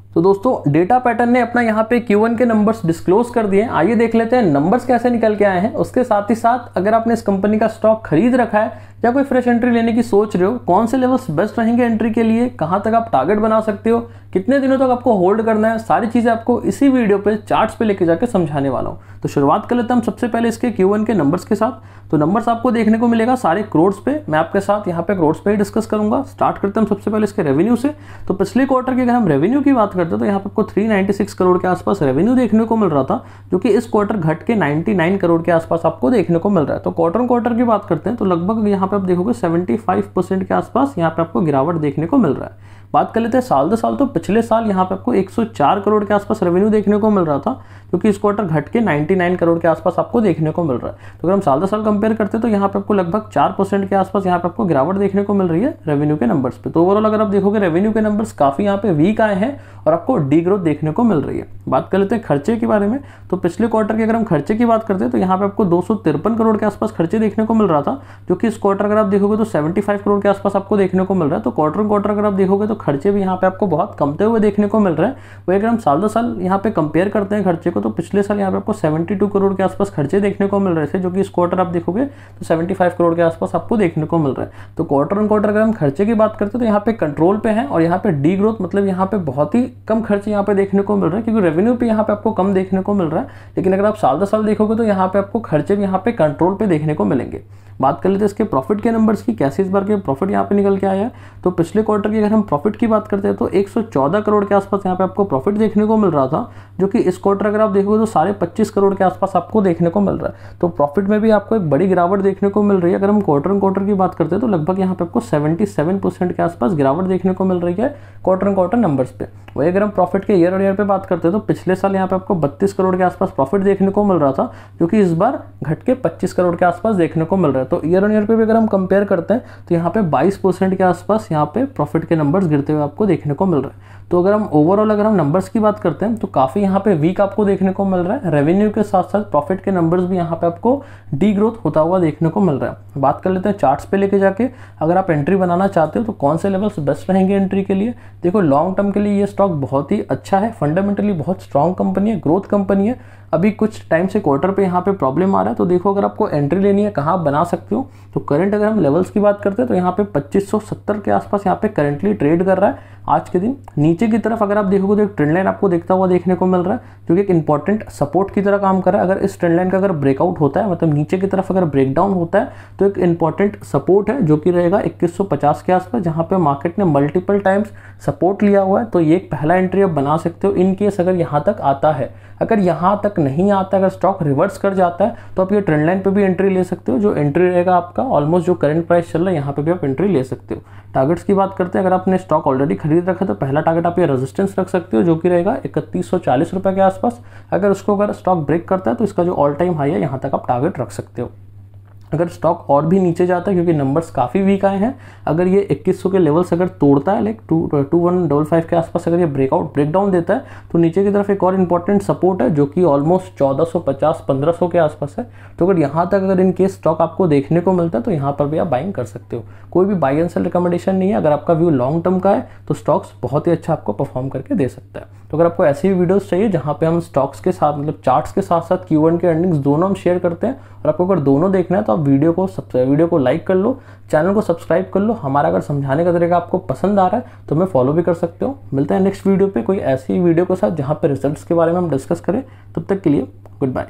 तो दोस्तों data pattern ने अपना यहाँ पे Q1 के नंबर्स डिस्क्लोज कर दिए। आइए देख लेते हैं नंबर्स कैसे निकल के आए हैं। उसके साथ ही साथ अगर आपने इस कंपनी का स्टॉक खरीद रखा है या कोई फ्रेश एंट्री लेने की सोच रहे हो, कौन से लेवल्स बेस्ट रहेंगे एंट्री के लिए, कहां तक आप टारगेट बना सकते हो, कितने दिनों तक आपको होल्ड करना है, सारी चीजें आपको इसी वीडियो पे चार्ट्स पे लेके जाके समझाने वाला हूं। तो शुरुआत कर लेते हैं हम सबसे पहले इसके Q1 के नंबर्स के साथ। तो नंबर्स आपको देखने को मिलेगा सारे करोड़ पे, मैं आपके साथ यहाँ पे करोड़ पे ही डिस्कस करूंगा। स्टार्ट करते हैं हम सबसे पहले इसके रेवेन्यू से। तो पिछले क्वार्टर की अगर हम रेवेन्यू की बात करते हैं तो यहाँ पे आपको 396 करोड़ के आसपास रेवेन्यू देखने को मिल रहा था, जो कि इस क्वार्टर घट के 99 करोड़ के आसपास आपको देखने को मिल रहा है। तो क्वार्टर की बात करते हैं तो लगभग यहाँ पे आप देखोगे 75% के आसपास यहाँ पे आपको गिरावट देखने को मिल रहा है। बात कर लेते हैं साल दर साल। तो पिछले साल यहाँ पे आपको 104 करोड़ के आसपास रेवेन्यू देखने को मिल रहा था, क्योंकि इस क्वार्टर घट के 99 करोड़ के आसपास आपको देखने को मिल रहा है। तो अगर हम साल दर साल कंपेयर करते हैं तो यहाँ पे आपको लगभग 4% के आसपास यहाँ पे आपको गिरावट देखने को मिल रही है रेवेन्यू के नंबर्स पे। तो ओवरऑल अगर आप देखोगे रेवेन्यू के नंबर्स काफी यहाँ पे वीक आए हैं और आपको डी ग्रोथ देखने को मिल रही है। बात कर लेते हैं खर्चे के बारे में। तो पिछले क्वार्टर की अगर हम खर्चे की बात करते हैं तो यहाँ पे आपको 253 करोड़ के आसपास खर्चे देखने को मिल रहा था, जो कि इस क्वार्टर अगर आप देखोगे तो 75 करोड़ के आसपास आपको देखने को मिल रहा है। तो क्वार्टर अगर आप देखोगे तो खर्चे भी यहाँ पे आपको बहुत कमते हुए देखने को मिल रहे हैं। वही अगर हम साल दर साल यहाँ पे कंपेयर करते हैं खर्चे को, तो पिछले साल यहाँ पे आपको 72 करोड़ के आसपास खर्चे देखने को मिल रहे थे, जो कि इस क्वार्टर आप देखोगे तो 75 करोड़ के आसपास आपको देखने को मिल रहा है। तो क्वार्टर अगर हम खर्चे की बात करते हैं तो यहाँ पे कंट्रोल पे है और यहाँ पे डी ग्रोथ मतलब यहाँ पे बहुत ही कम खर्चे यहाँ पे देखने को मिल रहा है, क्योंकि रेवेन्यू पे यहाँ पे आपको कम देखने को मिल रहा है। लेकिन अगर आप साल दर साल देखोगे तो यहाँ पे आपको खर्चे भी यहाँ पे कंट्रोल पे देखने को मिलेंगे। बात कर लेते हैं इसके प्रॉफिट के नंबर्स की, कैसे इस बार के प्रॉफिट यहाँ पे निकल के आया है। तो पिछले क्वार्टर की अगर हम प्रॉफिट की बात करते हैं तो 114 करोड़ के आसपास यहाँ पे आपको प्रॉफिट देखने को मिल रहा था, जो कि इस क्वार्टर अगर आप देखोगे तो 25.5 करोड़ के आसपास आपको देखने को मिल रहा है। तो प्रॉफिट में भी आपको एक बड़ी गिरावट देखने को मिल रही है। अगर हम क्वार्टर की बात करते हैं तो लगभग यहाँ पे आपको 77% के आसपास गिरावट देखने को मिल रही है क्वार्टर नंबर्स पे। वही अगर हम प्रॉफिट के ईयर ऑन ईयर पे बात करते हैं तो पिछले साल यहाँ पे आपको 32 करोड़ के आसपास प्रॉफिट देखने को मिल रहा था, जो कि इस बार घट के 25 करोड़ के आसपास देखने को मिल रहा है। तो ईयर ऑन ईयर पे भी अगर हम कंपेयर करते हैं तो यहाँ पे 22% के आसपास यहाँ पे प्रॉफिट के नंबर्स गिरते हुए आपको देखने को मिल रहा है। तो अगर हम ओवरऑल अगर हम नंबर्स की बात करते हैं तो काफी यहाँ पे वीक आपको देखने को मिल रहा है। रेवेन्यू के साथ साथ प्रॉफिट के नंबर्स भी यहाँ पे आपको डी ग्रोथ होता हुआ देखने को मिल रहा है। बात कर लेते हैं चार्ट्स पे लेके जाके, अगर आप एंट्री बनाना चाहते हो तो कौन से लेवल्स बेस्ट रहेंगे एंट्री के लिए। देखो लॉन्ग टर्म के लिए ये स्टॉक बहुत ही अच्छा है, फंडामेंटली बहुत स्ट्रॉन्ग कंपनी है, ग्रोथ कंपनी है। अभी कुछ टाइम से क्वार्टर पे यहाँ पे प्रॉब्लम आ रहा है, तो देखो अगर आपको एंट्री लेनी है कहाँ बना सकते हो। तो करंट अगर हम लेवल्स की बात करते हैं तो यहाँ पे 2570 के आसपास यहाँ पे करंटली ट्रेड कर रहा है आज के दिन। नीचे की तरफ अगर आप देखोगे तो एक ट्रेंड लाइन आपको देखता हुआ देखने को मिल रहा है, जो कि एक इंपॉर्टेंट सपोर्ट की तरह काम कर रहा है। अगर इस ट्रेंड लाइन का अगर ब्रेकआउट होता है, मतलब नीचे की तरफ अगर ब्रेकडाउन होता है, तो एक इंपॉर्टेंट सपोर्ट है जो कि रहेगा 2150 के आसपास, जहां पे मार्केट ने मल्टीपल टाइम्स सपोर्ट लिया हुआ है। तो ये एक पहला एंट्री आप बना सकते हो इन केस अगर यहाँ तक आता है। अगर यहाँ तक नहीं आता, अगर स्टॉक रिवर्स कर जाता है, तो आप ये ट्रेंड लाइन पे भी एंट्री ले सकते हो। जो एंट्री रहेगा आपका ऑलमोस्ट जो करंट प्राइस चल रहा है यहाँ पे भी आप एंट्री ले सकते हो। टारगेट्स की बात करते हैं, अगर आपने स्टॉक ऑलरेडी खरीद रखा है तो पहला टारगेट आप ये रेजिस्टेंस रख सकते हो, जो कि रहेगा 3140 रुपये के आसपास। अगर उसको अगर स्टॉक ब्रेक करता है तो इसका जो ऑल टाइम हाई है यहाँ तक आप टारगेट रख सकते हो। अगर स्टॉक और भी नीचे जाता है, क्योंकि नंबर्स काफ़ी वीक आए हैं, अगर ये 2100 के लेवल्स अगर तोड़ता है, लाइक 2155 के आसपास अगर ये ब्रेकडाउन देता है, तो नीचे की तरफ एक और इंपॉर्टेंट सपोर्ट है जो कि ऑलमोस्ट 1450-1500 के आसपास है। तो अगर यहाँ तक अगर इन केस स्टॉक आपको देखने को मिलता है तो यहाँ पर भी आप बाइंग कर सकते हो। कोई भी बाई एंड सेल रिकमेंडेशन नहीं है। अगर आपका व्यू लॉन्ग टर्म का है तो स्टॉक्स बहुत ही अच्छा आपको परफॉर्म करके दे सकता है। तो अगर आपको ऐसी भी वीडियोस चाहिए जहाँ पे हम स्टॉक्स के साथ मतलब चार्ट्स के साथ साथ Q1 के अर्निंग्स दोनों हम शेयर करते हैं, और आपको अगर दोनों देखना है तो आप वीडियो को लाइक कर लो, चैनल को सब्सक्राइब कर लो। हमारा अगर समझाने का तरीका आपको पसंद आ रहा है तो हमें फॉलो भी कर सकते हो। मिलते हैं नेक्स्ट वीडियो पे कोई ऐसी वीडियो के साथ जहाँ पे रिजल्ट्स के बारे में हम डिस्कस करें। तब तक के लिए गुड बाय।